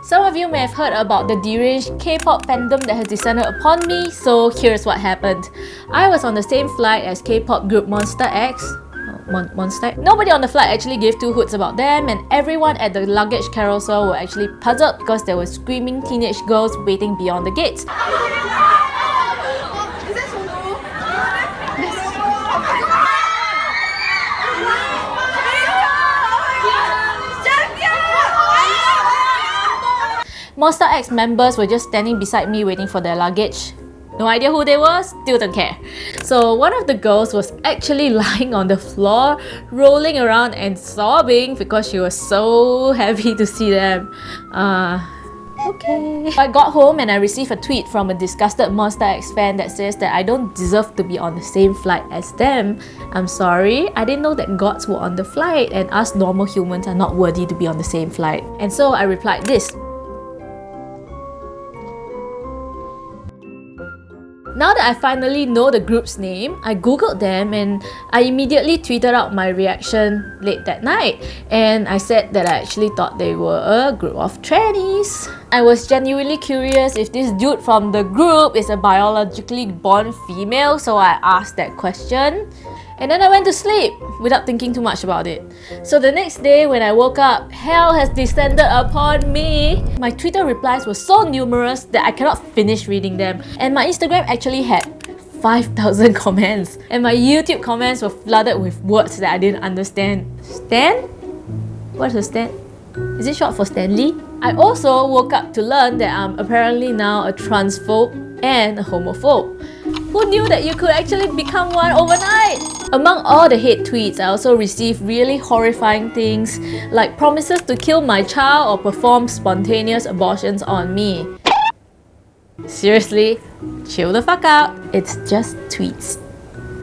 Some of you may have heard about the deranged K-pop fandom that has descended upon me, so here's what happened. I was on the same flight as K-pop group MonstaX. MonstaX? Nobody on the flight actually gave two hoots about them, and everyone at the luggage carousel were actually puzzled because there were screaming teenage girls waiting beyond the gates. MonstaX members were just standing beside me waiting for their luggage. No idea who they were, still don't care. So one of the girls was actually lying on the floor, rolling around and sobbing because she was so happy to see them. Okay. I got home and I received a tweet from a disgusted MonstaX fan that says that I don't deserve to be on the same flight as them. I'm sorry, I didn't know that gods were on the flight and us normal humans are not worthy to be on the same flight. And so I replied this. Now that I finally know the group's name, I googled them and I immediately tweeted out my reaction late that night. And I said that I actually thought they were a group of trannies. I was genuinely curious if this dude from the group is a biologically born female, so I asked that question. And then I went to sleep without thinking too much about it. So the next day when I woke up, hell has descended upon me. My Twitter replies were so numerous that I cannot finish reading them. And my Instagram actually had 5,000 comments. And my YouTube comments were flooded with words that I didn't understand. Stan? What's a Stan? Is it short for Stanley? I also woke up to learn that I'm apparently now a transphobe and a homophobe. Who knew that you could actually become one overnight? Among all the hate tweets, I also received really horrifying things like promises to kill my child or perform spontaneous abortions on me. Seriously, chill the fuck out. It's just tweets.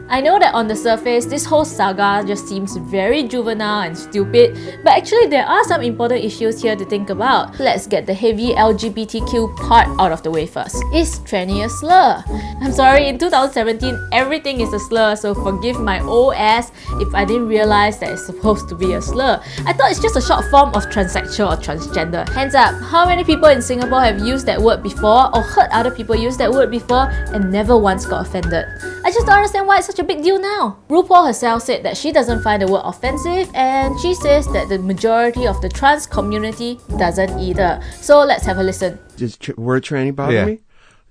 I know that on the surface, this whole saga just seems very juvenile and stupid, but actually there are some important issues here to think about. Let's get the heavy LGBTQ part out of the way first. Is tranny a slur? I'm sorry, in 2017, everything is a slur, so forgive my old ass if I didn't realize that it's supposed to be a slur. I thought it's just a short form of transsexual or transgender. Hands up, how many people in Singapore have used that word before or heard other people use that word before and never once got offended? I just don't understand why it's such a big deal now. RuPaul herself said that she doesn't find the word offensive, and she says that the majority of the trans community doesn't either. So let's have a listen. Does word tranny bother me?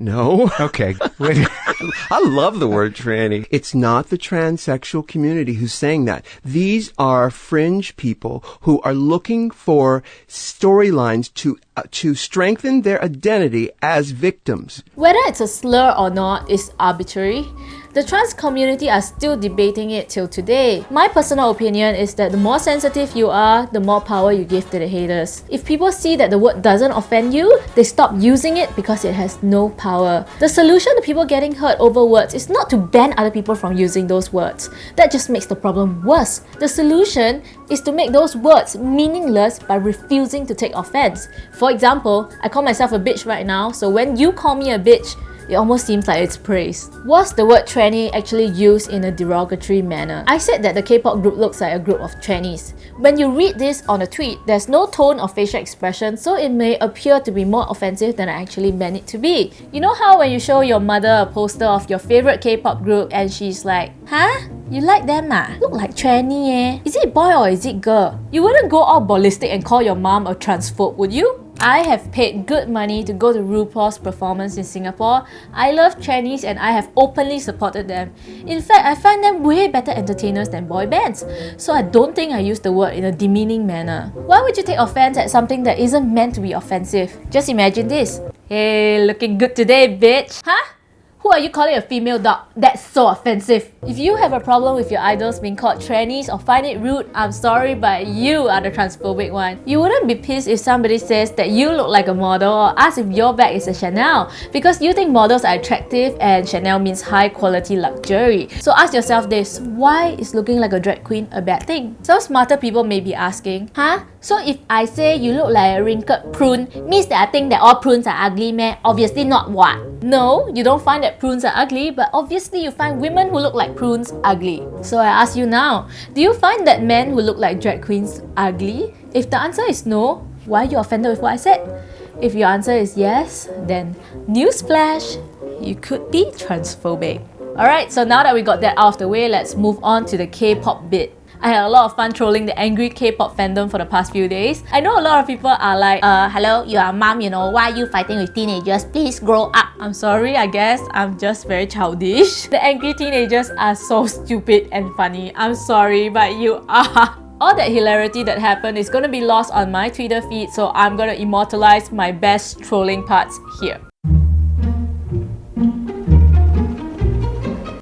No. Okay. I love the word tranny. It's not the transsexual community who's saying that. These are fringe people who are looking for storylines to strengthen their identity as victims. Whether it's a slur or not is arbitrary. The trans community are still debating it till today. My personal opinion is that the more sensitive you are, the more power you give to the haters. If people see that the word doesn't offend you, they stop using it because it has no power. The solution to people getting hurt over words is not to ban other people from using those words. That just makes the problem worse. The solution is to make those words meaningless by refusing to take offense. For example, I call myself a bitch right now, so when you call me a bitch, it almost seems like it's praise. Was the word tranny actually used in a derogatory manner? I said that the K-pop group looks like a group of trannies. When you read this on a tweet, there's no tone or facial expression, so it may appear to be more offensive than I actually meant it to be. You know how when you show your mother a poster of your favorite K-pop group and she's like, huh? You like them ah? Look like tranny eh? Is it boy or is it girl? You wouldn't go all ballistic and call your mom a transphobe, would you? I have paid good money to go to RuPaul's performance in Singapore. I love trannies and I have openly supported them. In fact, I find them way better entertainers than boy bands. So I don't think I use the word in a demeaning manner. Why would you take offense at something that isn't meant to be offensive? Just imagine this. Hey, looking good today, bitch. Huh? Who are you calling a female dog? That's so offensive. If you have a problem with your idols being called trannies or find it rude, I'm sorry, but you are the transphobic one. You wouldn't be pissed if somebody says that you look like a model or ask if your bag is a Chanel because you think models are attractive and Chanel means high quality luxury. So ask yourself this, why is looking like a drag queen a bad thing? Some smarter people may be asking, huh? So if I say you look like a wrinkled prune, means that I think that all prunes are ugly meh? Obviously not what? No, you don't find that prunes are ugly, but obviously you find women who look like prunes ugly. So I ask you now, do you find that men who look like drag queens ugly? If the answer is no, why are you offended with what I said? If your answer is yes, then newsflash, you could be transphobic. Alright, so now that we got that out of the way, let's move on to the K-pop bit. I had a lot of fun trolling the angry K-pop fandom for the past few days. I know a lot of people are like, hello, you're a mom, you know, why are you fighting with teenagers? Please grow up. I'm sorry, I guess I'm just very childish. The angry teenagers are so stupid and funny. I'm sorry, but you are. All that hilarity that happened is gonna be lost on my Twitter feed, so I'm gonna immortalize my best trolling parts here.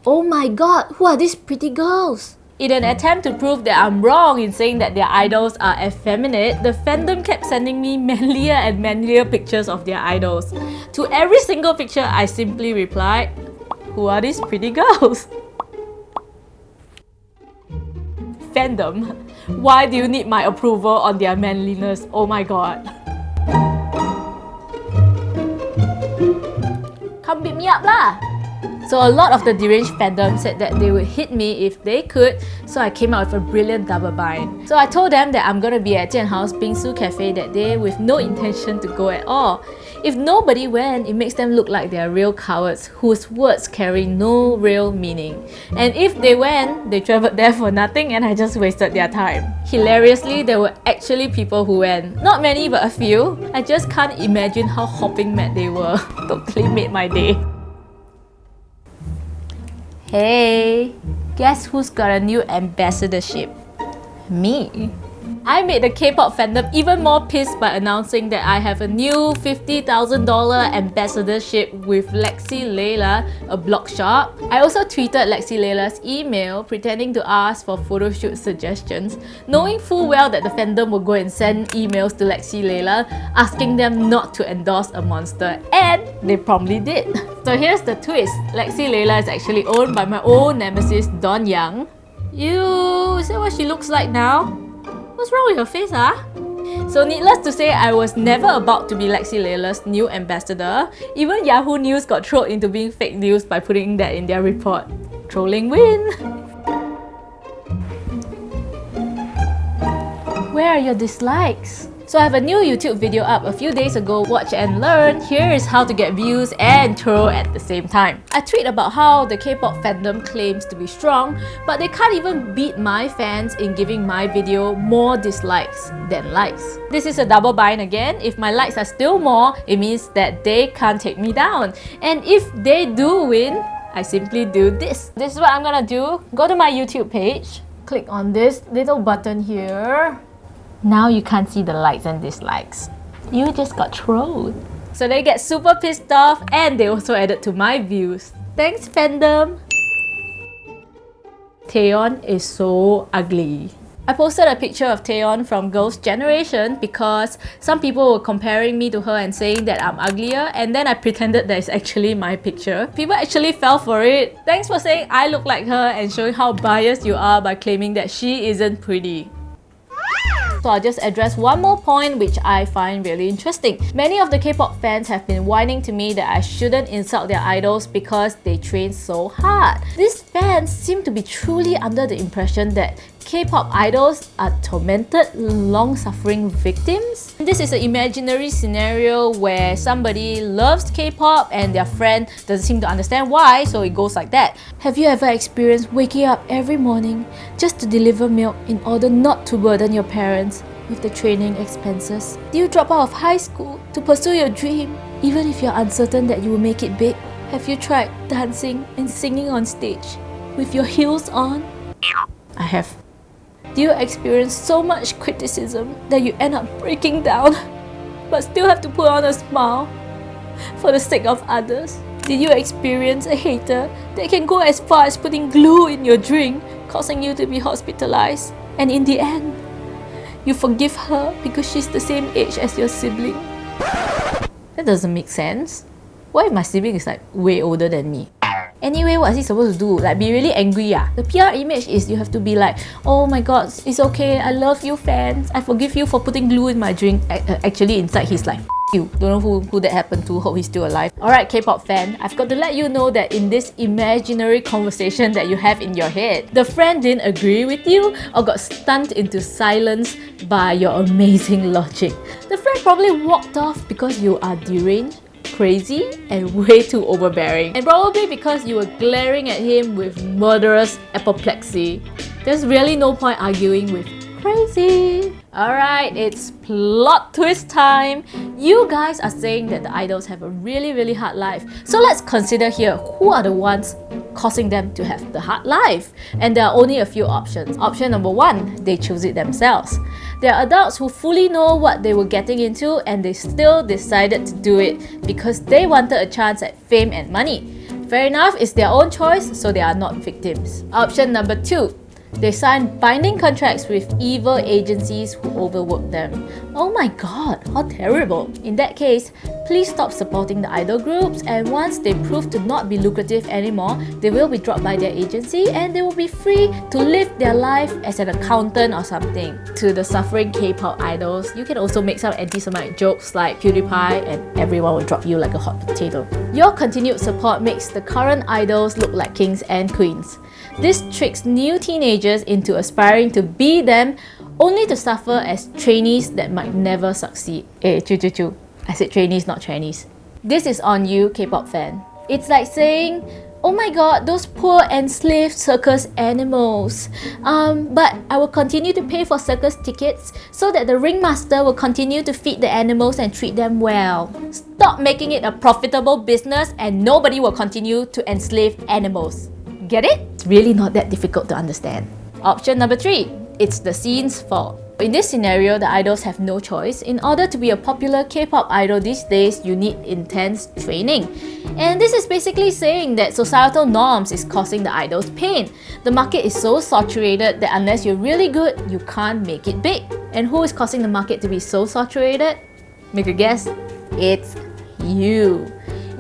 Oh my god, who are these pretty girls? In an attempt to prove that I'm wrong in saying that their idols are effeminate, the fandom kept sending me manlier and manlier pictures of their idols. To every single picture, I simply replied, who are these pretty girls? Fandom, why do you need my approval on their manliness? Oh my god. Come beat me up lah! So a lot of the deranged fandom said that they would hit me if they could, so I came out with a brilliant double bind. So I told them that I'm gonna be at Jianhao's Bingsu Cafe that day with no intention to go at all. If nobody went, it makes them look like they're real cowards whose words carry no real meaning. And if they went, they travelled there for nothing and I just wasted their time. Hilariously, there were actually people who went. Not many, but a few. I just can't imagine how hopping mad they were. Totally made my day. Hey, guess who's got a new ambassadorship? Me. I made the K-pop fandom even more pissed by announcing that I have a new $50,000 ambassadorship with Lexi Layla, a blog shop. I also tweeted Lexi Layla's email pretending to ask for photo shoot suggestions, knowing full well that the fandom would go and send emails to Lexi Layla asking them not to endorse a monster, and they promptly did. So here's the twist. Lexi Layla is actually owned by my old nemesis Don Young. Ew, is that what she looks like now? What's wrong with your face, huh? So needless to say, I was never about to be Lexi Layla's new ambassador. Even Yahoo News got trolled into being fake news by putting that in their report. Trolling win! Where are your dislikes? So I have a new YouTube video up a few days ago, watch and learn. Here is how to get views and troll at the same time. I tweet about how the K-pop fandom claims to be strong, but they can't even beat my fans in giving my video more dislikes than likes. This is a double bind again. If my likes are still more, it means that they can't take me down. And if they do win, I simply do this. This is what I'm gonna do. Go to my YouTube page, click on this little button here. Now you can't see the likes and dislikes. You just got trolled. So they get super pissed off and they also added to my views. Thanks fandom! Taeyeon is so ugly. I posted a picture of Taeyeon from Girls' Generation because some people were comparing me to her and saying that I'm uglier, and then I pretended that it's actually my picture. People actually fell for it. Thanks for saying I look like her and showing how biased you are by claiming that she isn't pretty. So I'll just address one more point which I find really interesting. Many of the K-pop fans have been whining to me that I shouldn't insult their idols because they train so hard. These fans seem to be truly under the impression that K-pop idols are tormented, long-suffering victims. This is an imaginary scenario where somebody loves K-pop and their friend doesn't seem to understand why, so it goes like that. Have you ever experienced waking up every morning just to deliver milk in order not to burden your parents with the training expenses? Do you drop out of high school to pursue your dream, even if you're uncertain that you will make it big? Have you tried dancing and singing on stage with your heels on? I have. Do you experience so much criticism that you end up breaking down, but still have to put on a smile for the sake of others? Did you experience a hater that can go as far as putting glue in your drink, causing you to be hospitalized? And in the end, you forgive her because she's the same age as your sibling? That doesn't make sense. What if my sibling is like way older than me? Anyway, what is he supposed to do? Like, be really angry? The PR image is you have to be like, oh my god, it's okay, I love you fans, I forgive you for putting glue in my drink. Actually inside he's like, You don't know who that happened to. Hope he's still alive. Alright, K-pop fan, I've got to let you know that in this imaginary conversation that you have in your head, the friend didn't agree with you or got stunned into silence by your amazing logic. The friend probably walked off because you are deranged, crazy, and way too overbearing. And probably because you were glaring at him with murderous apoplexy. There's really no point arguing with crazy. Alright, it's plot twist time. You guys are saying that the idols have a really hard life. So let's consider here who are the ones causing them to have the hard life. And there are only a few options. Option number 1, they choose it themselves. There are adults who fully know what they were getting into and they still decided to do it because they wanted a chance at fame and money. Fair enough, it's their own choice, so they are not victims. Option number 2, they sign binding contracts with evil agencies who overwork them. Oh my god, how terrible. In that case, please stop supporting the idol groups, and once they prove to not be lucrative anymore, they will be dropped by their agency and they will be free to live their life as an accountant or something. To the suffering K-pop idols, you can also make some anti-Semitic jokes like PewDiePie and everyone will drop you like a hot potato. Your continued support makes the current idols look like kings and queens. This tricks new teenagers into aspiring to be them, only to suffer as trainees that might never succeed. Chu. I said trainees, not Chinese. This is on you, K-pop fan. It's like saying, oh my god, those poor enslaved circus animals. But I will continue to pay for circus tickets so that the ringmaster will continue to feed the animals and treat them well. Stop making it a profitable business and nobody will continue to enslave animals. Get it? It's really not that difficult to understand. Option number 3, it's the scene's fault. In this scenario, the idols have no choice. In order to be a popular K-pop idol these days, you need intense training. And this is basically saying that societal norms is causing the idols pain. The market is so saturated that unless you're really good, you can't make it big. And who is causing the market to be so saturated? Make a guess. It's you.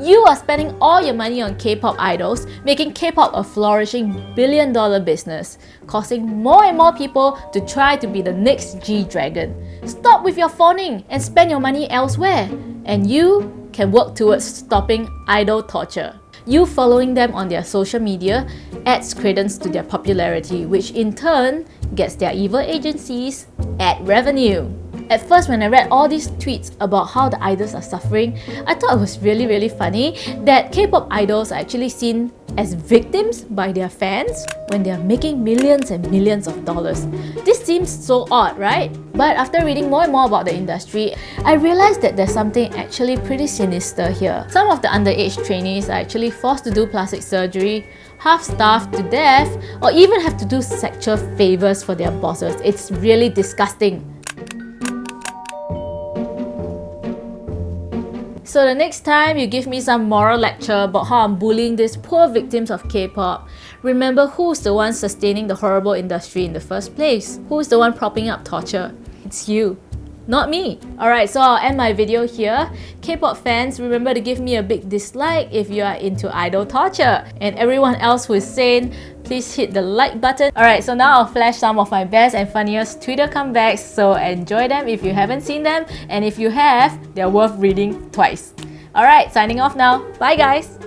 You are spending all your money on K-pop idols, making K-pop a flourishing billion-dollar business, causing more and more people to try to be the next G-Dragon. Stop with your phoning and spend your money elsewhere, and you can work towards stopping idol torture. You following them on their social media adds credence to their popularity, which in turn gets their evil agencies ad revenue. At first, when I read all these tweets about how the idols are suffering, I thought it was really funny that K-pop idols are actually seen as victims by their fans when they are making millions and millions of dollars. This seems so odd, right? But after reading more and more about the industry, I realized that there's something actually pretty sinister here. Some of the underage trainees are actually forced to do plastic surgery, half-starved to death, or even have to do sexual favors for their bosses. It's really disgusting. So the next time you give me some moral lecture about how I'm bullying these poor victims of K-pop, remember who's the one sustaining the horrible industry in the first place? Who's the one propping up torture? It's you, not me. Alright, so I'll end my video here. K-pop fans, remember to give me a big dislike if you are into idol torture. And everyone else who is sane, please hit the like button. Alright, so now I'll flash some of my best and funniest Twitter comebacks, so enjoy them if you haven't seen them, and if you have, they're worth reading twice. Alright, signing off now. Bye guys!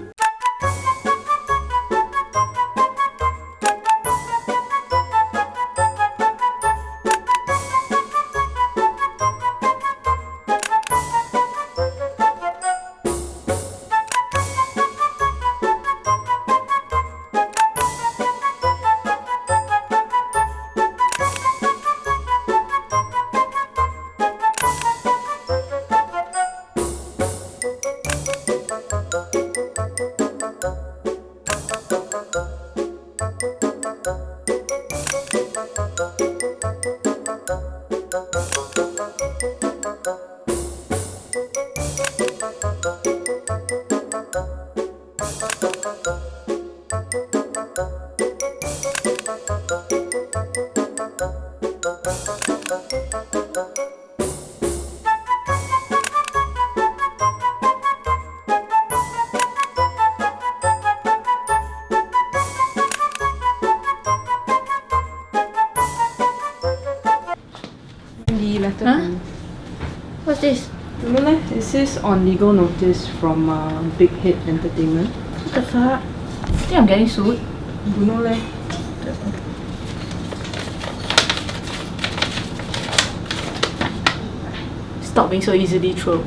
Huh? What's this? Don't know leh. It says on legal notice from Big Hit Entertainment. What the fuck? Think I'm getting sued? Don't know leh. Stop being so easily trolled.